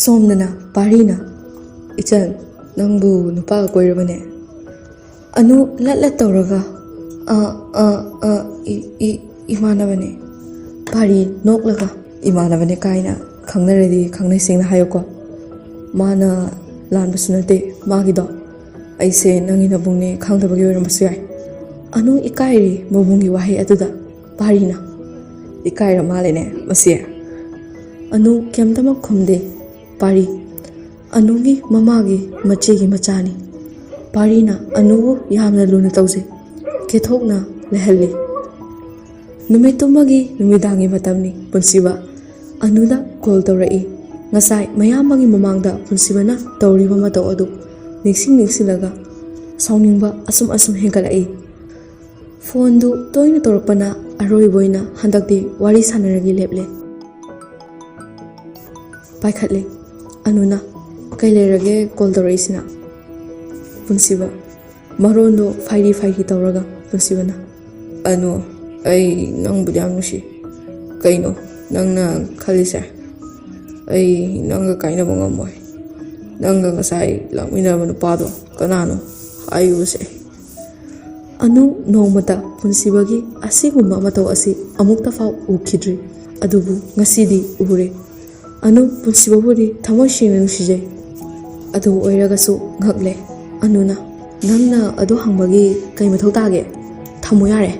ꯁꯣꯝꯗꯅ ꯄꯥꯔꯤꯅ ꯏꯆꯟ ꯅꯪꯕꯨ ꯅꯨꯄꯥꯒ ꯀꯣꯏꯔꯕꯅꯦ ꯑꯅꯨ ꯂꯠ ꯇꯧꯔꯒ ꯏꯃꯥꯟꯅꯕꯅꯦ ꯄꯥꯔꯤ ꯅꯣꯛꯂꯒ ꯏꯃꯥꯟꯅꯕꯅꯦ ꯀꯥꯏꯅ ꯈꯪꯅꯔꯗꯤ ꯈꯪꯅꯩ ꯁꯦꯡꯅ ꯍꯥꯏꯌꯨꯀꯣ ꯃꯥꯅ ꯂꯥꯟꯕꯁꯨ ꯅꯠꯇꯦ ꯃꯥꯒꯤꯗꯣ ꯑꯩꯁꯦ ꯅꯪꯒꯤ ꯅꯕꯨꯡꯅꯦ ꯈꯪꯗꯕꯒꯤ ꯑꯣꯏꯔꯝꯕꯁꯨ ꯌꯥꯏ ꯑꯅꯨ ꯏꯀꯥꯏꯔꯤ ꯃꯕꯨꯡꯒꯤ ꯋꯥꯍꯩ ꯑꯗꯨꯗ ꯄꯥꯔꯤꯅ ꯏꯀꯥꯏꯔ ꯃꯥꯜꯂꯦꯅꯦ ꯃꯁꯤ ꯑꯅꯨ ꯀꯩꯝꯇꯃꯛ ꯈꯨꯝꯗꯦ ꯄꯥꯔꯤ ꯑꯅꯨꯒꯤ ꯃꯃꯥꯒꯤ ꯃꯆꯦꯒꯤ ꯃꯆꯥꯅꯤ ꯄꯥꯔꯤꯅ ꯑꯅꯨꯕꯨ ꯌꯥꯝꯅ ꯂꯨꯅ ꯇꯧꯖꯩ ꯀꯦꯊꯣꯛꯅ ꯂꯩꯍꯜꯂꯤ ꯅꯨꯃꯤꯠꯇꯨꯃꯒꯤ ꯅꯨꯃꯤꯗꯥꯡꯒꯤ ꯃꯇꯝꯅꯤ ꯄꯨꯟꯁꯤꯕ ꯑꯅꯨꯗ ꯀꯣꯜ ꯇꯧꯔꯛꯏ ꯉꯁꯥꯏ ꯃꯌꯥꯝꯕꯒꯤ ꯃꯃꯥꯡꯗ ꯄꯨꯟꯁꯤꯕꯅ ꯇꯧꯔꯤꯕ ꯃꯇꯧ ꯑꯗꯨ ꯅꯤꯡꯁꯤꯡꯂꯒ ꯁꯥꯎꯅꯤꯡꯕ ꯑꯁꯨꯝ ꯍꯦꯟꯒꯠꯂꯛꯏ ꯐꯣꯟꯗꯨ ꯇꯣꯏꯅ ꯇꯧꯔꯛꯄꯅ ꯑꯔꯣꯏꯕ ꯑꯣꯏꯅ ꯍꯟꯗꯛꯇꯤ ꯋꯥꯔꯤ ꯁꯥꯟꯅꯔꯒꯤ ꯂꯦꯞꯂꯦ ꯄꯥꯏꯈꯠꯂꯦ ꯑꯅꯨꯅ ꯀꯩ ꯂꯩꯔꯒꯦ ꯀꯣꯜ ꯇꯧꯔꯛꯏꯁꯤꯅ ꯄꯨꯟꯁꯤꯕ ꯃꯔꯣꯟꯗꯣ ꯐꯥꯏꯔꯤ ꯇꯧꯔꯒ ꯄꯨꯟꯁꯤꯕꯅ ꯑꯅꯨ ꯑꯩ ꯅꯪꯕꯨꯗꯤ ꯌꯥꯝ ꯅꯨꯡꯁꯤ ꯀꯩꯅꯣ ꯅꯪꯅ ꯈꯜꯂꯤꯁꯦ ꯑꯩ ꯅꯪꯒ ꯀꯥꯏꯅꯕ ꯉꯝꯃꯣꯏ ꯅꯪꯒ ꯉꯁꯥꯏ ꯂꯥꯛꯃꯤꯟꯅꯕ ꯅꯨꯄꯥꯗꯣ ꯀꯅꯥꯅꯣ ꯍꯥꯏꯌꯨꯁꯦ ꯑꯅꯨ ꯅꯣꯡꯃꯇ ꯄꯨꯟꯁꯤꯕꯒꯤ ꯑꯁꯤꯒꯨꯝꯕ ꯃꯇꯧ ꯑꯁꯤ ꯑꯃꯨꯛꯇ ꯐꯥꯎ ꯎꯈꯤꯗ꯭ꯔꯤ ꯑꯗꯨꯕꯨ ꯉꯁꯤꯗꯤ ꯎꯔꯦ ꯑꯅꯨ ꯄꯨꯟꯁꯤꯕꯕꯨꯗꯤ ꯊꯃꯣꯏ ꯁꯦꯡꯅ ꯅꯨꯡꯁꯤꯖꯩ ꯑꯗꯨ ꯑꯣꯏꯔꯒꯁꯨ ꯉꯛꯂꯦ ꯑꯅꯨꯅ ꯅꯪꯅ ꯑꯗꯨ ꯍꯪꯕꯒꯤ ꯀꯩ ꯃꯊꯧ ꯇꯥꯒꯦ ꯊꯝꯃꯨ ꯌꯥꯔꯦ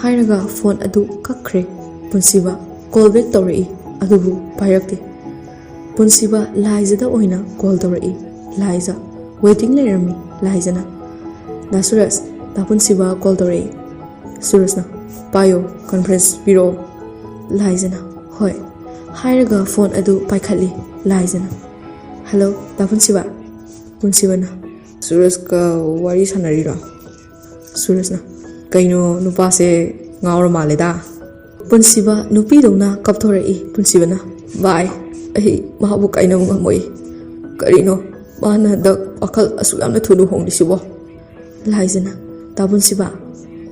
ꯍꯥꯏꯔꯒ ꯐꯣꯟ ꯑꯗꯨ ꯀꯛꯈ꯭ꯔꯦ ꯄꯨꯟꯁꯤꯕ ꯀꯣꯜ ꯕꯦꯛ ꯇꯧꯔꯛꯏ ꯑꯗꯨꯕꯨ ꯄꯥꯏꯔꯛꯇꯦ ꯄꯨꯟꯁꯤꯕ ꯂꯥꯏꯖꯗ ꯑꯣꯏꯅ ꯀꯣꯜ ꯇꯧꯔꯛꯏ ꯂꯥꯏꯖ ꯋꯦꯇꯤꯡ ꯂꯩꯔꯝꯃꯤ ꯂꯥꯏꯖꯅ ꯗꯥ ꯁꯨꯔꯁ ꯗꯥ ꯄꯨꯟꯁꯤꯕ ꯀꯣꯜ ꯇꯧꯔꯛꯏ ꯁꯨꯔꯁꯅ ꯄꯥꯏꯌꯣ ꯀꯟꯐꯔꯦꯟꯁ ꯄꯤꯔꯛꯑꯣ ꯂꯥꯏꯖꯅ ꯍꯣꯏ ꯍꯥꯏꯔꯒ ꯐꯣꯟ ꯑꯗꯨ ꯄꯥꯏꯈꯠꯂꯤ ꯂꯥꯏꯖꯅ ꯍꯜꯂꯣ ꯗꯥ ꯄꯨꯟꯁꯤꯕ ꯄꯨꯟꯁꯤꯕꯅ ꯁꯨꯔꯁꯀ ꯋꯥꯔꯤ ꯁꯥꯟꯅꯔꯤꯔꯣ ꯁꯨꯔꯁꯅ ꯀꯩꯅꯣ ꯅꯨꯄꯥꯁꯦ ꯉꯥꯎꯔ ꯃꯥꯜꯂꯦꯗ ꯄꯨꯟꯁꯤꯕ ꯅꯨꯄꯤꯗꯧꯅ ꯀꯞꯊꯣꯔꯛꯏ ꯄꯨꯟꯁꯤꯕꯅ ꯚꯥꯏ ꯑꯩ ꯃꯥꯕꯨ ꯀꯥꯏꯅꯕ ꯉꯝꯃꯣꯏ ꯀꯔꯤꯅꯣ ꯃꯥꯅ ꯍꯟꯗꯛ ꯋꯥꯈꯜ ꯑꯁꯨꯛ ꯌꯥꯝꯅ ꯊꯨꯅ ꯍꯣꯡꯂꯤꯁꯤꯕꯣ ꯂꯥꯏꯖꯅ ꯗꯥ ꯄꯨꯟꯁꯤꯕ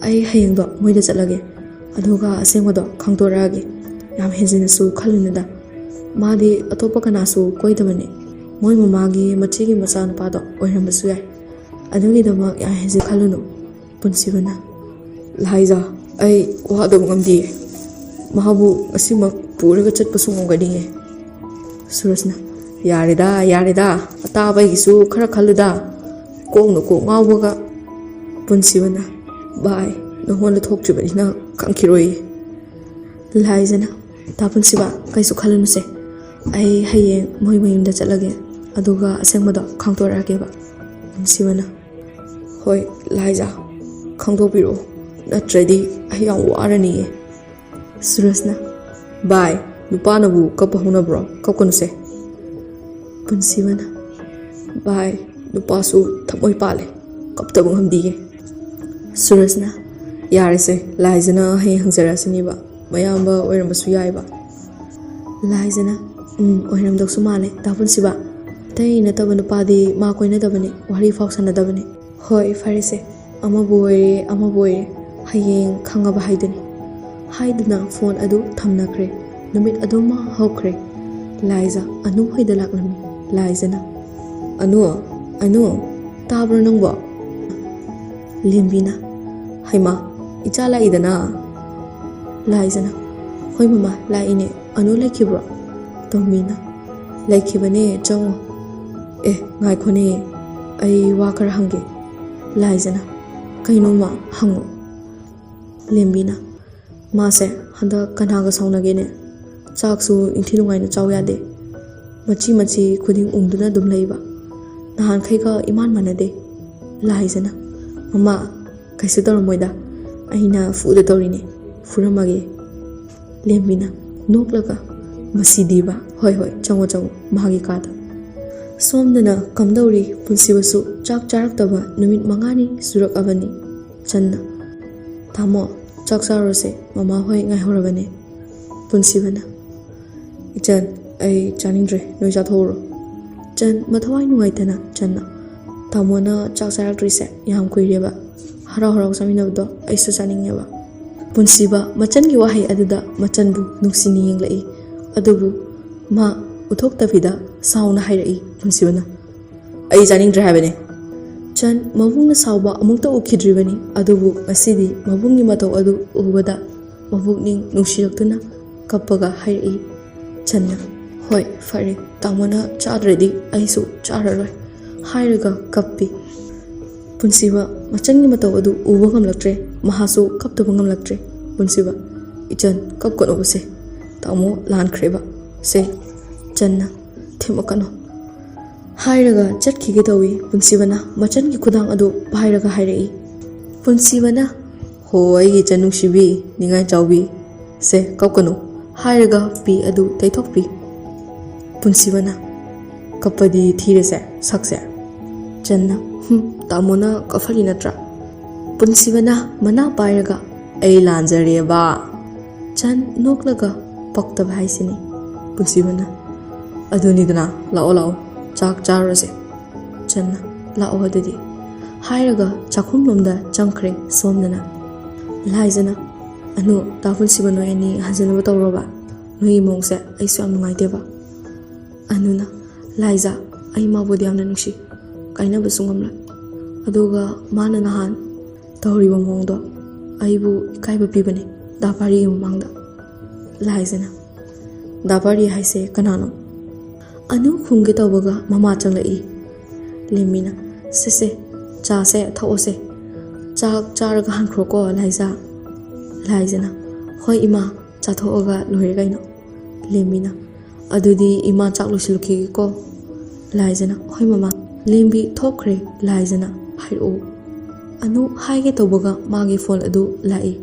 ꯑꯩ ꯍꯌꯦꯡꯗꯣ ꯃꯣꯏꯗ ꯆꯠꯂꯒꯦ ꯑꯗꯨꯒ ꯑꯁꯦꯡꯕꯗꯣ ꯈꯪꯗꯣꯔꯛꯑꯒꯦ ꯌꯥꯝ ꯍꯦꯟꯖꯤꯟꯅꯁꯨ ꯈꯜꯂꯨꯅꯨꯗ ꯃꯥꯗꯤ ꯑꯇꯣꯞꯄ ꯀꯅꯥꯁꯨ ꯀꯣꯏꯗꯕꯅꯤ ꯃꯣꯏ ꯃꯃꯥꯒꯤ ꯃꯆꯦꯒꯤ ꯃꯆꯥꯅꯨꯄꯥꯗꯣ ꯑꯣꯏꯔꯝꯕꯁꯨ ꯌꯥꯏ ꯑꯗꯨꯒꯤꯗꯃꯛ ꯌꯥꯝ ꯍꯦꯟꯖꯤꯟ ꯈꯜꯂꯨꯅꯨ ꯄꯨꯟꯁꯤꯕꯅ ꯂꯥꯏꯖ ꯑꯩ ꯋꯥꯗꯕ ꯉꯝꯗꯤꯌꯦ ꯃꯥꯕꯨ ꯉꯁꯤꯃꯛ ꯄꯨꯔꯒ ꯆꯠꯄꯁꯨ ꯉꯝꯒꯅꯤꯌꯦ ꯁꯨꯔꯁꯅ ꯌꯥꯔꯦꯗ ꯑꯇꯥꯕꯒꯤꯁꯨ ꯈꯔ ꯈꯜꯂꯨꯗ ꯀꯣꯛꯅ ꯀꯣꯛ ꯉꯥꯎꯕꯒ ꯄꯨꯟꯁꯤꯕꯅ ꯚꯥꯏ ꯅꯉꯣꯟꯗ ꯊꯣꯛꯇ꯭ꯔꯤꯕꯅꯤꯅ ꯈꯪꯈꯤꯔꯣꯏꯌꯦ ꯂꯥꯏꯖꯅ ꯗꯥ ꯄꯨꯟꯁꯤꯕ ꯀꯩꯁꯨ ꯈꯜꯂꯨꯅꯨꯁꯦ ꯑꯩ ꯍꯌꯦꯡ ꯃꯣꯏ ꯃꯌꯨꯝꯗ ꯆꯠꯂꯒꯦ ꯑꯗꯨꯒ ꯑꯁꯦꯡꯕꯗꯣ ꯈꯪꯗꯣꯔꯛꯑꯒꯦꯕ ꯄꯨꯟꯁꯤꯕꯅ ꯍꯣꯏ ꯂꯥꯏꯖ ꯈꯪꯗꯣꯛꯄꯤꯔꯛꯑꯣ ꯅꯠꯇ꯭ꯔꯗꯤ ꯑꯩ ꯌꯥꯝ ꯋꯥꯔꯅꯤꯌꯦ ꯁꯨꯔꯁꯅ ꯚꯥꯏ ꯅꯨꯄꯥꯅꯕꯨ ꯀꯞꯄ ꯍꯧꯅꯕ꯭ꯔꯣ ꯀꯞꯀꯅꯨꯁꯦ ꯄꯨꯟꯁꯤꯕꯅ ꯚꯥꯏ ꯅꯨꯄꯥꯁꯨ ꯊꯃꯣꯏ ꯄꯥꯜꯂꯦ ꯀꯞꯇꯕ ꯉꯝꯗꯤꯌꯦ ꯁꯨꯔꯁꯅ ꯌꯥꯔꯦꯁꯦ ꯂꯥꯏꯖꯅ ꯍꯌꯦꯡ ꯍꯪꯖꯔꯛꯑꯁꯤꯅꯦꯕ ꯃꯌꯥꯝꯕ ꯑꯣꯏꯔꯝꯕꯁꯨ ꯌꯥꯏꯕ ꯂꯥꯏꯖꯅ ꯑꯣꯏꯔꯝꯗꯧꯁꯨ ꯃꯥꯜꯂꯦ ꯗꯥ ꯄꯨꯟꯁꯤꯕ ꯑꯇꯩ ꯅꯠꯇꯕ ꯅꯨꯄꯥꯗꯤ ꯃꯥ ꯀꯣꯏꯅꯗꯕꯅꯤ ꯋꯥꯔꯤ ꯐꯥꯎ ꯁꯥꯟꯅꯗꯕꯅꯤ ꯍꯣꯏ ꯐꯔꯦꯁꯦ ꯑꯃꯕꯨ ꯑꯣꯏꯔꯦ ꯍꯌꯦꯡ ꯈꯪꯉꯕ ꯍꯥꯏꯗꯨꯅꯤ ꯍꯥꯏꯗꯨꯅ ꯐꯣꯟ ꯑꯗꯨ ꯊꯝꯅꯈ꯭ꯔꯦ ꯅꯨꯃꯤꯠ ꯑꯗꯨꯃ ꯍꯧꯈ꯭ꯔꯦ ꯂꯥꯏꯖ ꯑꯅꯨ ꯍꯣꯏꯗ ꯂꯥꯛꯂꯝꯃꯤ ꯂꯥꯏꯖꯅ ꯑꯅꯨ ꯇꯥꯕ꯭ꯔꯣ ꯅꯪꯕꯣ ꯂꯦꯝꯕꯤꯅ ꯍꯩꯃꯥ ꯏꯆꯥ ꯂꯥꯛꯏꯗꯅ ꯂꯥꯏꯖꯅ ꯍꯣꯏ ꯃꯃꯥ ꯂꯥꯛꯏꯅꯦ ꯑꯅꯨ ꯂꯩꯈꯤꯕ꯭ꯔꯣ ꯇꯣꯝꯕꯤꯅ ꯂꯩꯈꯤꯕꯅꯦ ꯆꯪꯉꯣ ꯉꯥꯏꯈꯣꯅꯦ ꯑꯩ ꯋꯥ ꯈꯔ ꯍꯪꯒꯦ ꯂꯥꯏꯖꯅ ꯀꯩꯅꯣꯃ ꯍꯪꯉꯣ ꯂꯦꯝꯕꯤꯅ ꯃꯥꯁꯦ ꯍꯟꯗꯛ ꯀꯅꯥꯒ ꯁꯥꯎꯅꯒꯦꯅꯦ ꯆꯥꯛꯁꯨ ꯏꯟꯊꯤ ꯅꯨꯡꯉꯥꯏꯅ ꯆꯥꯎ ꯌꯥꯗꯦ ꯃꯆꯤ ꯈꯨꯗꯤꯡ ꯎꯪꯗꯨꯅ ꯑꯗꯨꯝ ꯂꯩꯕ ꯅꯍꯥꯟꯈꯩꯒ ꯏꯃꯥꯟ ꯃꯥꯟꯅꯗꯦ ꯂꯥꯏꯖꯅ ꯃꯃꯥ ꯀꯩꯁꯨ ꯇꯧꯔꯝꯃꯣꯏꯗ ꯑꯩꯅ ꯐꯨꯗ ꯇꯧꯔꯤꯅꯦ ꯐꯨꯔꯝꯃꯒꯦ ꯂꯦꯝꯕꯤꯅ ꯅꯣꯛꯂꯒ ꯃꯁꯤꯗꯤꯕ ꯍꯣꯏ ꯆꯪꯉꯣ ꯃꯥꯒꯤ ꯀꯥꯗ ꯁꯣꯝꯗꯅ ꯀꯝꯗꯧꯔꯤ ꯄꯨꯟꯁꯤꯕꯁꯨ ꯆꯥꯛ ꯆꯥꯔꯛꯇꯕ ꯅꯨꯃꯤꯠ 5ꯅꯤ ꯁꯨꯔꯛꯑꯕꯅꯤ ꯆꯟꯅ ꯇꯥꯃꯣ ꯆꯥꯛ ꯆꯥꯔꯨꯔꯁꯦ ꯃꯃꯥ ꯍꯣꯏ ꯉꯥꯏꯍꯧꯔꯕꯅꯦ ꯄꯨꯟꯁꯤꯕꯅ ꯏꯆꯟ ꯑꯩ ꯆꯥꯅꯤꯡꯗ꯭ꯔꯦ ꯅꯣꯏ ꯆꯥꯊꯣꯛꯎꯔꯣ ꯆꯟ ꯃꯊꯋꯥꯏ ꯅꯨꯡꯉꯥꯏꯇꯅ ꯆꯟꯅ ꯇꯥꯃꯣꯅ ꯆꯥꯛ ꯆꯥꯔꯛꯇ꯭ꯔꯤꯁꯦ ꯌꯥꯝ ꯀꯨꯏꯔꯦꯕ ꯍꯔꯥꯎ ꯆꯥꯃꯤꯟꯅꯕꯗꯣ ꯑꯩꯁꯨ ꯆꯥꯅꯤꯡꯉꯦꯕ ꯄꯨꯟꯁꯤꯕ ꯃꯆꯟꯒꯤ ꯋꯥꯍꯩ ꯑꯗꯨꯗ ꯃꯆꯟꯕꯨ ꯅꯨꯡꯁꯤꯅ ꯌꯦꯡꯂꯛꯏ ꯑꯗꯨꯕꯨ ꯃꯥ ꯎꯊꯣꯛꯇꯕꯤꯗ ꯁꯥꯎꯅ ꯍꯥꯏꯔꯛꯏ ꯄꯨꯟꯁꯤꯕꯅ꯫ ꯑꯩ ꯆꯥꯅꯤꯡꯗ꯭ꯔꯦ ꯍꯥꯏꯕꯅꯤ꯫ ꯆꯟ ꯃꯕꯨꯡꯅ ꯁꯥꯎꯕ ꯑꯃꯨꯛꯇ ꯎꯈꯤꯗ꯭ꯔꯤꯕꯅꯤ, ꯑꯗꯨꯕꯨ ꯉꯁꯤꯗꯤ ꯃꯕꯨꯡꯒꯤ ꯃꯇꯧ ꯑꯗꯨ ꯎꯕꯗ ꯃꯕꯨꯛꯅꯤꯡ ꯅꯨꯡꯁꯤꯔꯛꯇꯨꯅ ꯀꯞꯄꯒ ꯍꯥꯏꯔꯛꯏ꯫ ꯆꯟꯅ ꯍꯣꯏ ꯐꯔꯦ, ꯇꯥꯃꯣꯅ ꯆꯥꯗ꯭ꯔꯗꯤ ꯑꯩꯁꯨ ꯆꯥꯔꯔꯣꯏ ꯍꯥꯏꯔꯒ ꯀꯞꯄꯤ꯫ ꯄꯨꯟꯁꯤꯕ ꯃꯆꯟꯒꯤ ꯃꯇꯧ ꯑꯗꯨ ꯎꯕ ꯉꯝꯂꯛꯇ꯭ꯔꯦ, ꯃꯍꯥꯛꯁꯨ ꯀꯞꯇꯕ ꯉꯝꯂꯛꯇ꯭ꯔꯦ꯫ ꯄꯨꯟꯁꯤꯕ ꯏꯆꯟ ꯀꯞꯀꯅꯣꯕꯁꯦ, ꯇꯥꯃꯣ ꯂꯥꯟꯈ꯭ꯔꯦꯕ ꯁꯦ, ꯆꯟꯅ ꯊꯦꯝꯃꯛꯀꯅꯣ ꯍꯥꯏꯔꯒ ꯆꯠꯈꯤꯒꯦ ꯇꯧꯏ꯫ ꯄꯨꯟꯁꯤꯕꯅ ꯃꯆꯟꯒꯤ ꯈꯨꯗꯥꯡ ꯑꯗꯨ ꯄꯥꯏꯔꯒ ꯍꯥꯏꯔꯛꯏ꯫ ꯄꯨꯟꯁꯤꯕꯅ ꯍꯣ ꯑꯩꯒꯤ ꯏꯆꯟ ꯅꯨꯡꯁꯤꯕꯤ, ꯅꯤꯡꯉꯥꯏ ꯆꯥꯎꯕꯤ, ꯁꯦ ꯀꯞꯀꯅꯨ ꯍꯥꯏꯔꯒ ꯄꯤ ꯑꯗꯨ ꯇꯩꯊꯣꯛꯄꯤ꯫ ꯄꯨꯟꯁꯤꯕꯅ ꯀꯞꯄꯗꯤ ꯊꯤꯔꯁꯦ ꯁꯛꯁꯦ꯫ ꯆꯟꯅ ꯇꯥꯃꯣꯅ ꯀꯞꯍꯜꯂꯤ ꯅꯠꯇ꯭ꯔꯥ? ꯄꯨꯟꯁꯤꯕꯅ ꯃꯅꯥ ꯄꯥꯏꯔꯒ ꯑꯩ ꯂꯥꯟꯖꯔꯦꯕ꯫ ꯆꯟ ꯅꯣꯛꯂꯒ ꯄꯛꯇꯕ ꯍꯥꯏꯁꯤꯅꯤ꯫ ꯄꯨꯟꯁꯤꯕꯅ ꯑꯗꯨꯅꯤꯗꯅ, ꯂꯥꯛꯑꯣ ꯂꯥꯛꯑꯣ ꯆꯥꯛ ꯆꯥꯔꯨꯔꯁꯦ꯫ ꯆꯟꯅ ꯂꯥꯛꯑꯣ ꯑꯗꯨꯗꯤ ꯍꯥꯏꯔꯒ ꯆꯥꯛꯈꯨꯝꯂꯣꯝꯗ ꯆꯪꯈ꯭ꯔꯦ ꯁꯣꯝꯗꯅ꯫ ꯂꯥꯏꯖꯅ ꯑꯅꯨ ꯇꯥ ꯄꯨꯟꯁꯤꯕ ꯅꯣꯏ ꯑꯅꯤ ꯍꯟꯖꯤꯟꯅꯕ ꯇꯧꯔꯣꯕ, ꯅꯣꯏꯒꯤ ꯃꯑꯣꯡꯁꯦ ꯑꯩꯁꯨ ꯌꯥꯝ ꯅꯨꯡꯉꯥꯏꯇꯦꯕ꯫ ꯑꯅꯨꯅ ꯂꯥꯏꯖ ꯑꯩ ꯃꯥꯕꯨꯗꯤ ꯌꯥꯝꯅ ꯅꯨꯡꯁꯤ, ꯀꯥꯏꯅꯕꯁꯨ ꯉꯝꯂꯣꯏ, ꯑꯗꯨꯒ ꯃꯥꯅ ꯅꯍꯥꯟ ꯇꯧꯔꯤꯕ ꯃꯑꯣꯡꯗꯣ ꯑꯩꯕꯨ ꯏꯀꯥꯏꯕ ꯄꯤꯕꯅꯤ ꯗꯥꯄꯥꯔꯤꯒꯤ ꯃꯃꯥꯡꯗ꯫ ꯂꯥꯏꯖꯅ ꯗꯥꯄꯥꯔꯤ ꯍꯥꯏꯁꯦ ꯀꯅꯥꯅꯣ? ꯑꯅꯨ ꯈꯨꯝꯒꯦ ꯇꯧꯕꯒ ꯃꯃꯥ ꯆꯪꯂꯛꯏ꯫ ꯂꯦꯝꯃꯤꯅ ꯁꯦ ꯆꯥꯁꯦ ꯊꯛꯑꯣꯁꯦ, ꯆꯥꯛ ꯆꯥꯔꯒ ꯍꯟꯈ꯭ꯔꯣꯀꯣ ꯂꯥꯏꯖ꯫ ꯂꯥꯏꯖꯅ ꯍꯣꯏ ꯏꯃꯥ, ꯆꯥꯊꯣꯛꯑꯒ ꯂꯣꯏꯔꯦ ꯀꯩꯅꯣ꯫ ꯂꯦꯝꯃꯤꯅ ꯑꯗꯨꯗꯤ ꯏꯃꯥ ꯆꯥꯛ ꯂꯣꯏꯁꯤꯜꯂꯛꯈꯤꯒꯦꯀꯣ꯫ ꯂꯥꯏꯖꯅ ꯍꯣꯏ ꯃꯃꯥ꯫ ꯂꯦꯝꯕꯤ ꯊꯣꯛꯈ꯭ꯔꯦ꯫ ꯂꯥꯏꯖꯅ ꯍꯥꯏꯔꯛꯑꯣ꯫ ꯑꯅꯨ ꯍꯥꯏꯒꯦ ꯇꯧꯕꯒ ꯃꯥꯒꯤ ꯐꯣꯟ ꯑꯗꯨ ꯂꯥꯛꯏ꯫